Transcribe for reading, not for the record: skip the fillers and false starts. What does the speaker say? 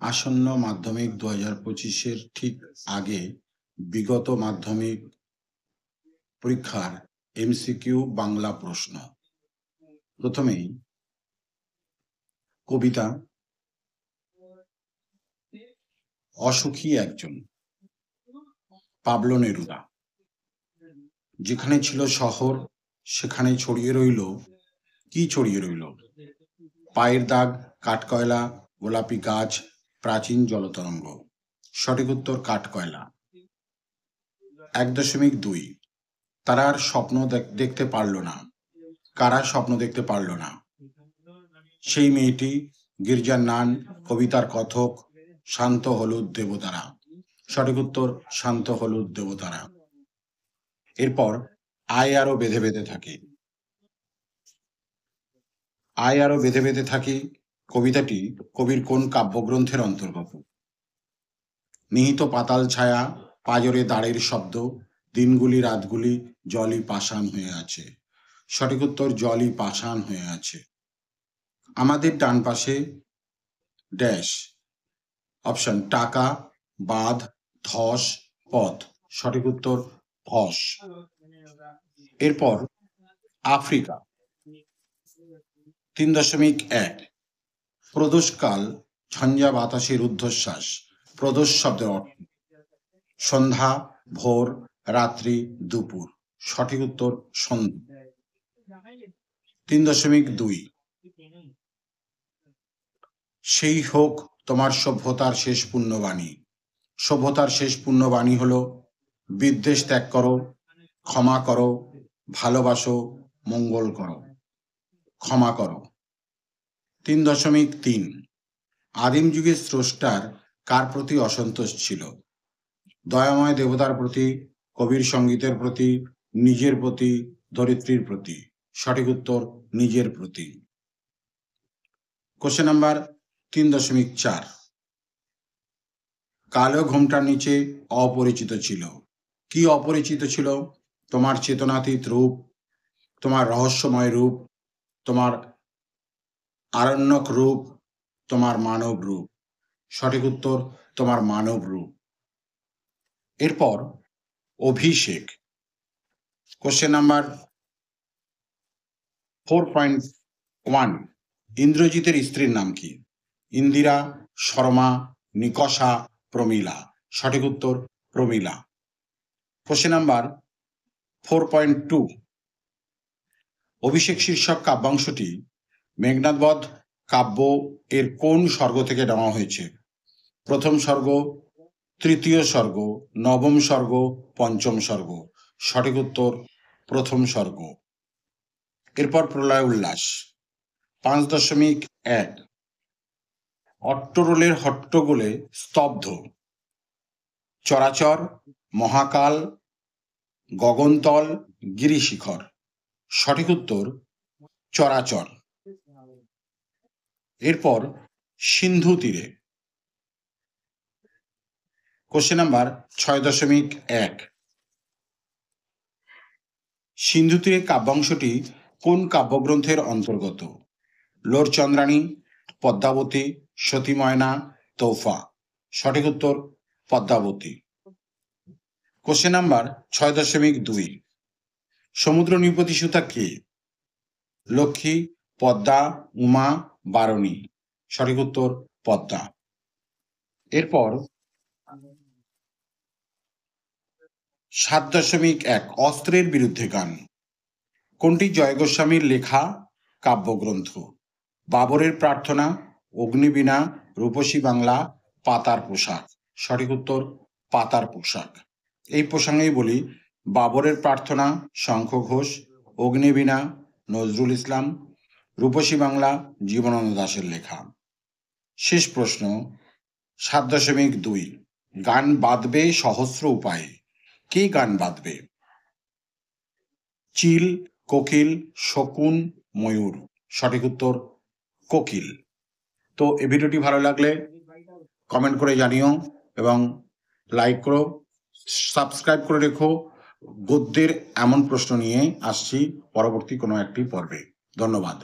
আসন্ন মাধ্যমিক 2025-এর ঠিক আগে বিগত মাধ্যমিক পরীক্ষার এমসিকিউ বাংলা প্রশ্ন। প্রথমেই কবিতা অসুখী একজন, পাবলো নেরুদা। যেখানে ছিল শহর সেখানে ছড়িয়ে রইল, কি ছড়িয়ে রইল? পায়ের দাগ, কাঠকয়লা, গোলাপি গাছ, প্রাচীন জলতরঙ্গ। সঠিক উত্তর কাঠকয়লা। 1.2 তারা আর স্বপ্ন দেখতে পারল না। কারা স্বপ্ন দেখতে পারল না? সেই মেয়েটি, গির্জার নান, কবিতার কথক, শান্ত হলুদ দেবতারা। সঠিক উত্তর শান্ত হলুদ দেবতারা। এরপর আয় আরো বেঁধে বেঁধে থাকে। আয় আরো বেঁধে বেঁধে থাকি কবিতাটি কবির কোন কাব্যগ্রন্থের অন্তর্গত? নিহিত পাতাল ছায়া, পাজরে দাঁড়ের শব্দ, দিনগুলি রাতগুলি জলই পাষাণ হয়ে আছে। সঠিক উত্তর জলই পাষাণ হয়ে আছে। আমাদের ডান পাশে ড্যাশ। অপশন টাকা, বাঁধ, ধস, পথ। সঠিক উত্তর ধস। এরপর আফ্রিকা 3.1 প্রদোষকাল, ঝঞ্ঝা বাতাসের ঊর্ধ্বশ্বাস। প্রদোষ শব্দের অর্থ সন্ধ্যা, ভোর, রাত্রি, দুপুর। সঠিক উত্তর সন্ধ্যা। 3.2 সেই হোক তোমার সভ্যতার শেষ পুণ্যবাণী। সভ্যতার শেষ পুণ্যবাণী হলো বিদ্বেষ ত্যাগ করো, ক্ষমা করো, ভালোবাসো, মঙ্গল করো। ক্ষমা করো। 3.3 আদিম যুগের স্রষ্টার কার প্রতি অসন্তোষ ছিল? দয়াময় দেবতার প্রতি, কবির সঙ্গীতের প্রতি, নিজের প্রতি, ধরিত্রীর প্রতি। সঠিক উত্তর নিজের প্রতি। কোশ্চেন নাম্বার 3.4 কালো ঘোমটার নিচে অপরিচিত ছিল। কি অপরিচিত ছিল? তোমার চেতনাতীত রূপ, তোমার রহস্যময় রূপ, তোমার আরণ্যক রূপ, তোমার মানব রূপ। সঠিক উত্তর তোমার মানব রূপ। এরপর অভিষেক। কোশ্চেন নাম্বার 4.1 ইন্দ্রজিতের স্ত্রীর নাম কি? ইন্দিরা, শর্মা, নিকষা, প্রমীলা। সঠিক উত্তর প্রমীলা। কোশ্চেন নাম্বার 4.2 অভিষেক শীর্ষক কাব্যাংশটি মেঘনাদবধ কাব্য এর কোন স্বর্গ থেকে নেওয়া হয়েছে? প্রথম স্বর্গ, তৃতীয় স্বর্গ, নবম স্বর্গ, পঞ্চম স্বর্গ। সঠিক উত্তর প্রথম স্বর্গ। এরপর প্রলয় উল্লাস 5.1 অট্টরোলের হট্টগোলে স্তব্ধ। চরাচর, মহাকাল, গগনতল, গিরিশিখর। সঠিক উত্তর চরাচর। এরপর সিন্ধু তীরে। কোশ্চেন নাম্বার 6.1 সিন্ধু তীরে কাব্যাংশটি কোন কাব্যগ্রন্থের অন্তর্গত? লোরচন্দ্রাণী, পদ্মাবতী, সতী ময়না, তৌফা। সঠিক উত্তর পদ্মাবতী। কোশ্চেন নাম্বার 6.2 সমুদ্র নৃপতি সুতা কে? লক্ষ্মী, পদ্মা, উমা, বারণী। সঠিক উত্তর পদ্মা। এরপর 7.1 অস্ত্রের বিরুদ্ধে গান। কোনটি জয় গোস্বামীর লেখা কাব্যগ্রন্থ? বাবরের প্রার্থনা, অগ্নিবীণা, রূপসী বাংলা, পাতার পোশাক। সঠিক উত্তর পাতার পোশাক। এই প্রসঙ্গেই বলি, বাবরের প্রার্থনা শঙ্খ ঘোষ, অগ্নিবীণা নজরুল ইসলাম, রূপসী বাংলা জীবনানন্দ দাশের লেখা। শেষ প্রশ্ন 7.2 গান বাঁধবে সহস্র উপায়ে। কে গান বাঁধবে? চিল, কোকিল, শকুন, ময়ূর। সঠিক উত্তর কোকিল। তো এই ভিডিওটি ভালো লাগলে কমেন্ট করে জানিও এবং লাইক করো, সাবস্ক্রাইব করে রেখো। গদ্যের এমন প্রশ্ন নিয়ে আসছি পরবর্তী কোনো একটি পর্বে। ধন্যবাদ।